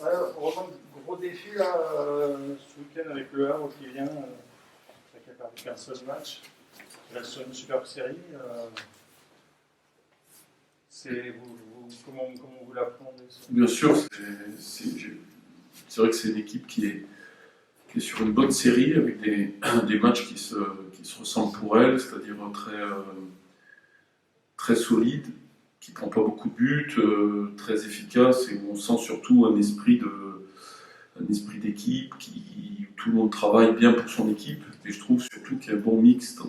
Ouais, on reprend le gros défi là, ce week-end avec le Havre qui vient, qui a perdu qu'un seul match. Il reste sur une superbe série. Comment vous l'appréhendez ça? Bien sûr, c'est vrai que c'est une équipe qui est sur une bonne série avec des matchs qui se ressemblent pour elle, c'est-à-dire très solide, qui ne prend pas beaucoup de buts, très efficace, et où on sent surtout un esprit d'équipe, où tout le monde travaille bien pour son équipe. Et je trouve surtout qu'il y a un bon mix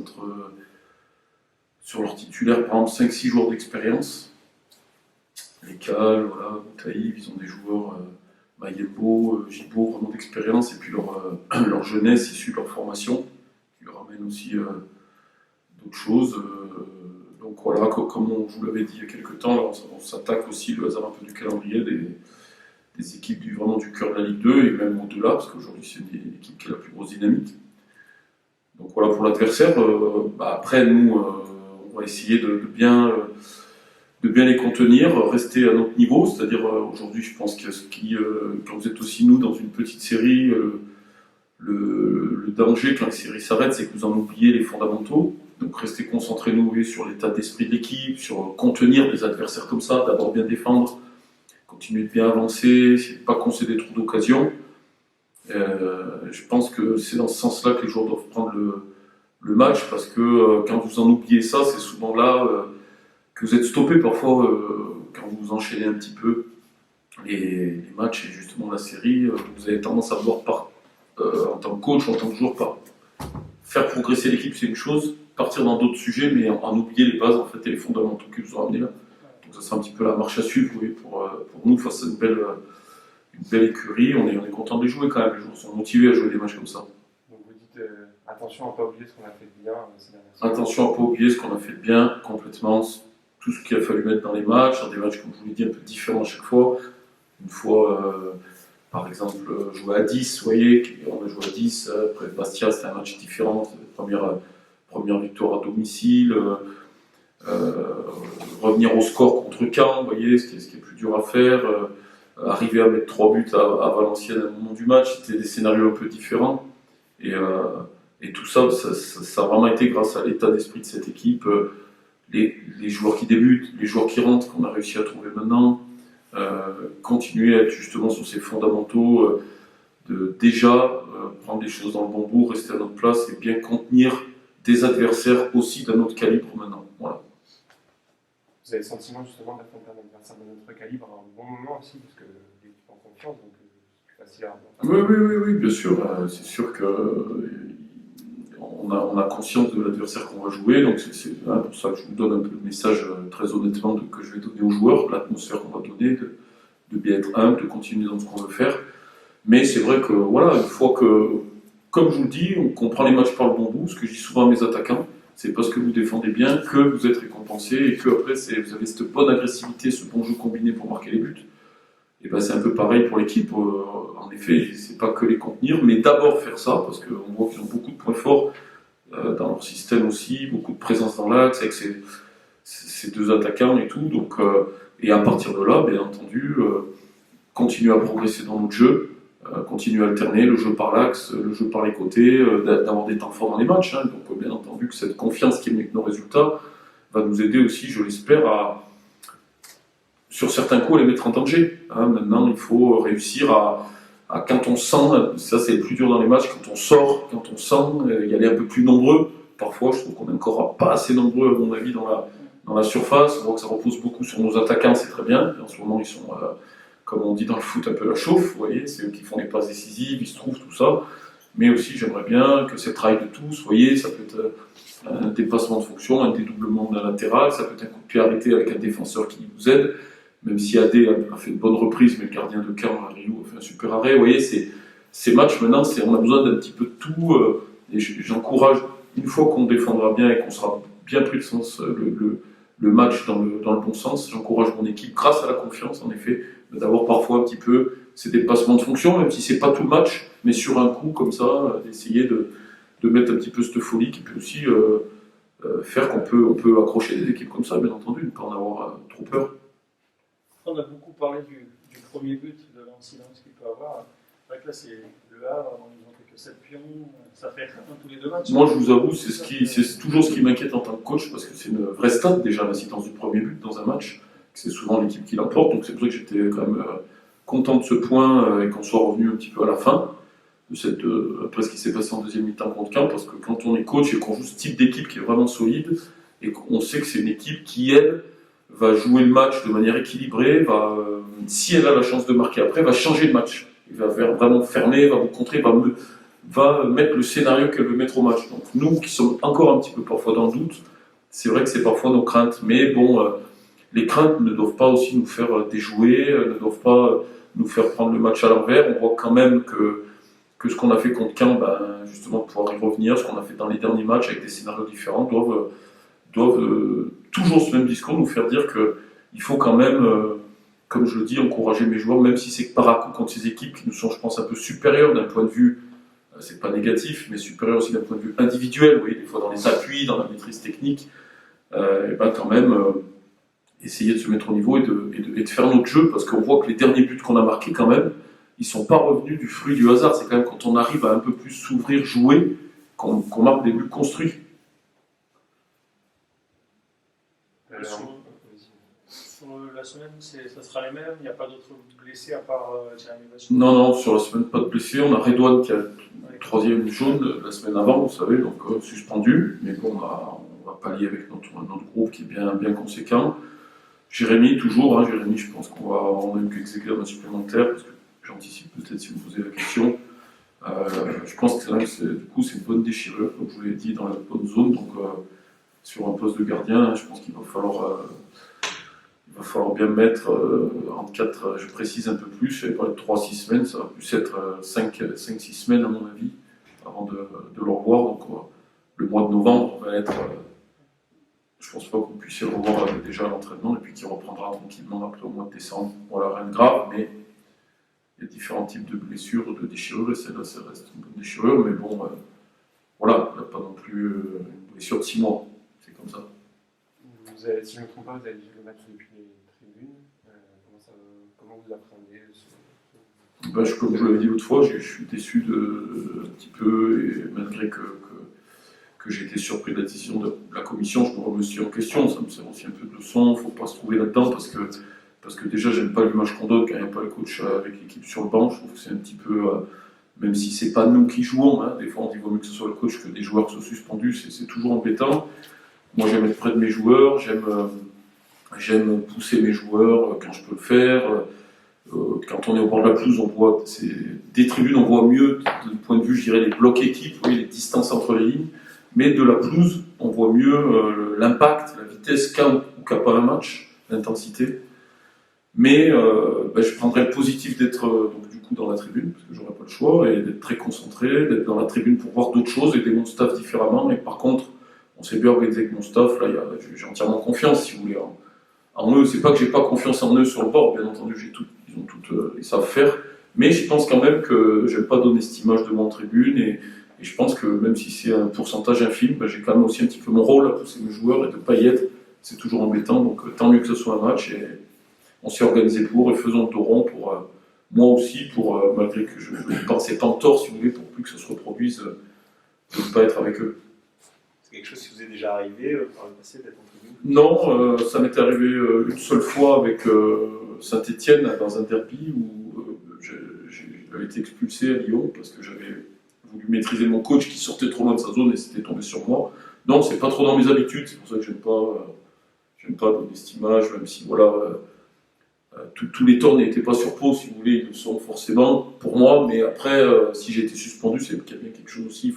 sur leurs titulaires, par exemple 5-6 joueurs d'expérience. Les Cal, voilà, Taïb, ils ont des joueurs, Mayembo, Gibo, vraiment d'expérience, et puis leur jeunesse issue de leur formation, qui leur amène aussi d'autres choses. Donc voilà, comme je vous l'avais dit il y a quelques temps, on s'attaque aussi, le hasard un peu du calendrier, des équipes vraiment du cœur de la Ligue 2, et même au-delà, parce qu'aujourd'hui c'est une équipe qui a la plus grosse dynamique. Donc voilà pour l'adversaire. Après, nous, on va essayer de bien les contenir, rester à notre niveau, c'est-à-dire aujourd'hui je pense que quand vous êtes aussi nous dans une petite série, le danger quand la série s'arrête, c'est que vous en oubliez les fondamentaux. Donc rester concentré nous sur l'état d'esprit de l'équipe, sur contenir des adversaires comme ça, d'abord bien défendre, continuer de bien avancer, pas concéder trop d'occasions. Je pense que c'est dans ce sens-là que les joueurs doivent prendre le match, parce que quand vous en oubliez ça, c'est souvent là que vous êtes stoppé parfois quand vous enchaînez un petit peu les matchs et justement la série. Vous avez tendance à vouloir en tant que coach, en tant que joueur, faire progresser l'équipe, c'est une chose, partir dans d'autres sujets, mais en oublier les bases en fait, et les fondamentaux qui vous ont amené là. Donc ça sera un petit peu la marche à suivre, vous voyez, pour nous face à une belle écurie. On est content de les jouer quand même, les joueurs sont motivés à jouer des matchs comme ça. Donc vous dites attention à ne pas oublier ce qu'on a fait de bien ces dernières semaines. Attention à ne pas oublier ce qu'on a fait de bien, complètement, tout ce qu'il a fallu mettre dans les matchs, dans des matchs, comme je vous l'ai dit, un peu différents à chaque fois. Une fois, par exemple, jouer à 10, vous voyez, on a joué à 10, après Bastia, c'était un match différent, c'était la première victoire à domicile, revenir au score contre Caen, vous voyez, ce qui est plus dur à faire, arriver à mettre 3 buts à Valenciennes à un moment du match, c'était des scénarios un peu différents, et tout ça, ça a vraiment été grâce à l'état d'esprit de cette équipe, les joueurs qui débutent, les joueurs qui rentrent, qu'on a réussi à trouver maintenant, continuer à être justement sur ces fondamentaux, de déjà prendre les choses dans le bon bout, rester à notre place et bien contenir des adversaires aussi d'un autre calibre maintenant. Voilà. Vous avez le sentiment justement d'affronter un adversaire de notre calibre à un bon moment aussi, parce que l'équipe en confiance, donc c'est plus facile à... Oui, bien sûr. C'est sûr que on a conscience de l'adversaire qu'on va jouer, donc c'est pour ça que je vous donne un peu le message très honnêtement que je vais donner aux joueurs, l'atmosphère qu'on va donner, de bien être humble, de continuer dans ce qu'on veut faire. Mais c'est vrai que voilà, une fois que, comme je vous le dis, qu'on prend les matchs par le bon bout, ce que je dis souvent à mes attaquants, c'est parce que vous défendez bien que vous êtes récompensé et que après vous avez cette bonne agressivité, ce bon jeu combiné pour marquer les buts. Et ben c'est un peu pareil pour l'équipe. En effet, c'est pas que les contenir, mais d'abord faire ça, parce qu'on voit qu'ils ont beaucoup de points forts dans leur système aussi, beaucoup de présence dans l'axe avec ces deux attaquants et tout. Donc, et à partir de là, bien entendu, continuer à progresser dans notre jeu, continuer à alterner le jeu par l'axe, le jeu par les côtés, d'avoir des temps forts dans les matchs. Hein. Donc, bien entendu, que cette confiance qui est avec nos résultats va nous aider aussi, je l'espère, sur certains coups, à les mettre en danger. Hein. Maintenant, il faut réussir à quand on sent, ça c'est le plus dur dans les matchs, quand on sort, quand on sent, y aller un peu plus nombreux. Parfois, je trouve qu'on est encore pas assez nombreux, à mon avis, dans la surface. On voit que ça repose beaucoup sur nos attaquants, c'est très bien. Et en ce moment, ils sont, comme on dit dans le foot, un peu la chauffe. Vous voyez, c'est eux qui font les passes décisives, ils se trouvent, tout ça. Mais aussi, j'aimerais bien que c'est travail de tous. Vous voyez, ça peut être un dépassement de fonction, un dédoublement d'un latéral, ça peut être un coup de pied arrêté avec un défenseur qui vous aide. Même si Adé a fait une bonne reprise, mais le gardien de Caen, Rio, a fait un super arrêt. Vous voyez, ces matchs, maintenant, on a besoin d'un petit peu de tout. Et j'encourage, une fois qu'on défendra bien et qu'on sera bien pris le match dans le bon sens, j'encourage mon équipe, grâce à la confiance, en effet, d'avoir parfois un petit peu ces dépassements de fonction, même si c'est pas tout le match, mais sur un coup, comme ça, d'essayer de mettre un petit peu cette folie qui peut aussi faire qu'on peut accrocher des équipes comme ça, bien entendu, ne pas en avoir trop peur. On a beaucoup parlé du du premier but, de l'incidence qu'il peut avoir. C'est vrai que là, c'est le Havre, ils n'ont fait que 7 pions, ça fait un tous les 2 matchs. Moi, je vous avoue, c'est toujours ce qui m'inquiète en tant que coach, parce que c'est une vraie stat, déjà, l'incidence du premier but dans un match. C'est souvent l'équipe qui l'emporte, donc c'est pour ça que j'étais quand même content de ce point et qu'on soit revenu un petit peu à la fin, après ce qui s'est passé en deuxième mi-temps contre Caen, parce que quand on est coach et qu'on joue ce type d'équipe qui est vraiment solide, et qu'on sait que c'est une équipe qui, elle, va jouer le match de manière équilibrée, si elle a la chance de marquer après, va changer de match. Il va vraiment fermer, va vous contrer, va mettre le scénario qu'elle veut mettre au match. Donc nous, qui sommes encore un petit peu parfois dans le doute, c'est vrai que c'est parfois nos craintes. Mais bon, les craintes ne doivent pas aussi nous faire déjouer, ne doivent pas nous faire prendre le match à l'envers. On voit quand même que ce qu'on a fait contre Caen, justement, pouvoir y revenir, ce qu'on a fait dans les derniers matchs avec des scénarios différents, doivent toujours ce même discours nous faire dire qu'il faut quand même, comme je le dis, encourager mes joueurs, même si c'est que par à coup contre ces équipes qui nous sont, je pense, un peu supérieures d'un point de vue, c'est pas négatif, mais supérieurs aussi d'un point de vue individuel, oui, des fois dans les appuis, dans la maîtrise technique, et quand même essayer de se mettre au niveau et de faire notre jeu, parce qu'on voit que les derniers buts qu'on a marqués quand même, ils sont pas revenus du fruit du hasard, c'est quand même quand on arrive à un peu plus s'ouvrir, jouer, qu'on marque des buts construits. Sur la semaine, ça sera les mêmes, il n'y a pas d'autres blessés à part Jérémy Bachot. Non, sur la semaine, pas de blessés. On a Redouane qui a le troisième jaune la semaine avant, vous savez, donc suspendu. Mais bon, on va pallier avec notre groupe qui est bien conséquent. Jérémy, toujours. Jérémy, je pense qu'on a eu quelques examens supplémentaires, parce que j'anticipe peut-être si vous posez la question. Je pense que du coup, c'est une bonne déchirure, comme je vous l'ai dit, dans la bonne zone. Donc, sur un poste de gardien, je pense qu'il va falloir bien mettre en 4, je précise un peu plus, je n'avais parlé de 3-6 semaines, ça va plus être 5-6 semaines à mon avis, avant de le revoir. Donc le mois de novembre va être, je pense pas qu'on puisse le revoir déjà à l'entraînement, et puis qu'il reprendra tranquillement après au mois de décembre. Voilà, rien de grave, mais il y a différents types de blessures, de déchirures, et celle-là, ça reste une bonne déchirure, mais bon, voilà, il n'y a pas non plus une blessure de 6 mois, c'est comme ça. Si je ne me trompe pas, vous avez vu le match depuis les tribunes. Comment vous appréhendez comme je vous l'avais dit l'autre fois, je suis déçu un petit peu, et malgré que j'ai été surpris de la décision de la commission, je me remets aussi en question. Ça me sert aussi un peu de leçon, il ne faut pas se trouver là-dedans, parce que déjà, j'aime pas l'image qu'on donne quand il n'y a pas le coach avec l'équipe sur le banc. Je trouve que c'est un petit peu, même si c'est pas nous qui jouons, des fois on dit qu'il vaut mieux que ce soit le coach que des joueurs soient suspendus, c'est toujours embêtant. Moi, j'aime être près de mes joueurs, j'aime pousser mes joueurs quand je peux le faire. Quand on est au bord de la pelouse, on voit des tribunes, on voit mieux du point de vue, je dirais, les blocs équipes, les distances entre les lignes. Mais de la pelouse, on voit mieux l'impact, la vitesse qu'a ou qu'a pas un match, l'intensité. Mais je prendrais le positif d'être donc, du coup dans la tribune, parce que j'aurais pas le choix, et d'être très concentré, d'être dans la tribune pour voir d'autres choses, aider mon staff différemment. Mais par contre, on s'est bien organisé avec mon staff, là j'ai entièrement confiance, si vous voulez, en eux. C'est pas que j'ai pas confiance en eux sur le bord, bien entendu, ils savent faire, mais je pense quand même que j'aime pas donner cette image de mon tribune, et je pense que même si c'est un pourcentage infime, j'ai quand même aussi un petit peu mon rôle à pousser mes joueurs, et de pas y être, c'est toujours embêtant, donc tant mieux que ce soit un match, et on s'est organisé pour, et faisons le dos rond pour moi aussi, malgré que je ne pensais pas en tort, si vous voulez, pour plus que ça se reproduise, de ne pas être avec eux. C'est quelque chose qui vous est déjà arrivé par le passé d'être en tribune ? Non, ça m'est arrivé une seule fois avec Saint-Étienne dans un derby où j'avais été expulsé à Lyon parce que j'avais voulu maîtriser mon coach qui sortait trop loin de sa zone et c'était tombé sur moi. Non, c'est pas trop dans mes habitudes, c'est pour ça que j'aime pas donner cette image, même si voilà, tous les torts n'étaient pas sur Pau, si vous voulez, ils le sont forcément pour moi, mais après, si j'ai été suspendu, c'est qu'il y a bien quelque chose aussi, il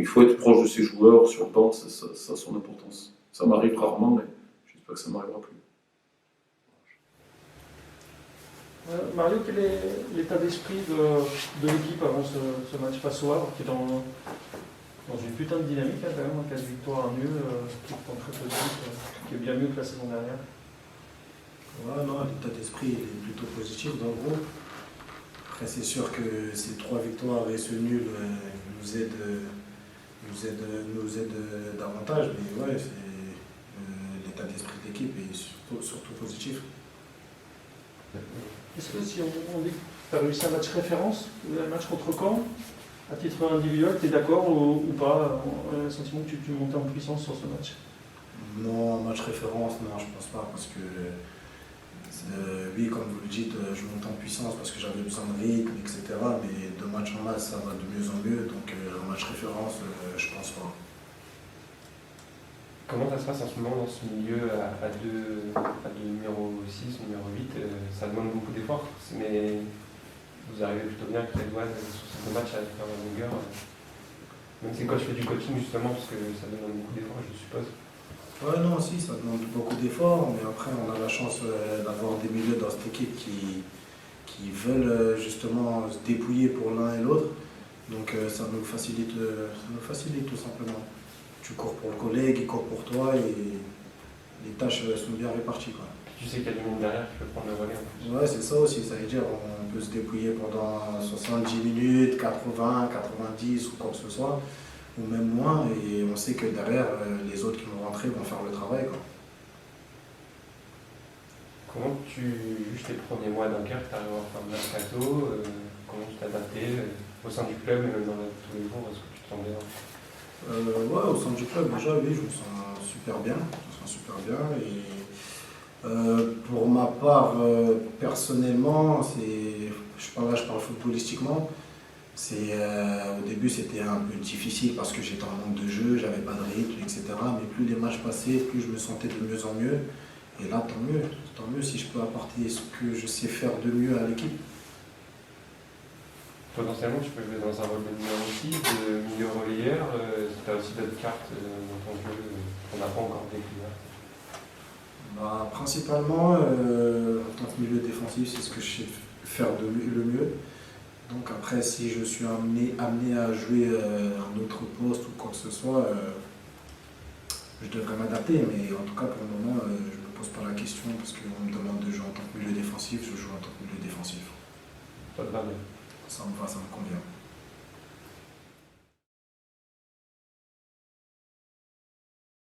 faut être proche de ses joueurs sur le banc, ça a son importance. Ça m'arrive rarement, mais j'espère que ça ne m'arrivera plus. Mario, quel est l'état d'esprit de l'équipe avant ce match face au Havre, qui est dans une putain de dynamique, quand même, en 4 victoires à nul, qui est très positif, qui est bien mieux que la saison dernière? Non, l'état d'esprit est plutôt positif dans le groupe. Après, c'est sûr que ces 3 victoires et ce nul nous aident davantage, mais ouais, l'état d'esprit de l'équipe est surtout positif. Est-ce que si on dit que tu as réussi un match référence, un match contre Caen, à titre individuel, tu es d'accord ou pas? On a le sentiment que tu montais en puissance sur ce match? Non, match référence, non, je pense pas, parce que oui, comme vous le dites, je monte en puissance parce que j'avais besoin de rythme, etc. Mais de match en match, ça va de mieux en mieux, donc un match référence, je pense pas. Comment ça se passe en ce moment dans ce milieu à deux numéro 6, numéro 8 ça demande beaucoup d'efforts, mais vous arrivez plutôt bien avec Redouane sur ces deux matchs à faire la longueur. Même si je fais du coaching justement, parce que ça demande beaucoup d'efforts, je suppose. Ouais, non, si, ça demande beaucoup d'efforts, mais après, on a la chance d'avoir des milieux dans cette équipe qui veulent justement se dépouiller pour l'un et l'autre. Donc ça nous facilite tout simplement. Tu cours pour le collègue, il court pour toi et les tâches sont bien réparties, quoi. Tu sais qu'il y a du monde derrière qui peut prendre le relais en plus. Ouais, c'est ça aussi, ça veut dire on peut se dépouiller pendant 70 minutes, 80, 90 ou quoi que ce soit, ou même moins, et on sait que derrière, les autres qui vont rentrer vont faire le travail, quoi. Comment juste tes premiers mois à Dunkerque, tu arrives à faire le mercato, comment tu t'es adapté au sein du club et même tous les jours, est-ce que tu te sens bien? Ouais, au sein du club, déjà, oui, je me sens super bien. Et pour ma part, personnellement, je parle footballistiquement. Au début, c'était un peu difficile parce que j'étais en manque de jeu, j'avais pas de rythme, etc. Mais plus les matchs passaient, plus je me sentais de mieux en mieux. Et là, tant mieux si je peux apporter ce que je sais faire de mieux à l'équipe. Potentiellement, tu peux jouer dans un rôle de numéro 6, de milieu relayeur, tu as aussi d'autres cartes dans ton jeu qu'on n'a pas encore découvert. Bah, principalement, en tant que milieu défensif, c'est ce que je sais faire le mieux. Donc après, si je suis amené à jouer un autre poste ou quoi que ce soit, je devrais m'adapter. Mais en tout cas, pour le moment, je ne me pose pas la question parce qu'on me demande de jouer en tant que milieu défensif, je joue en tant que milieu défensif. Ça te va bien. Ça me va, ça me convient.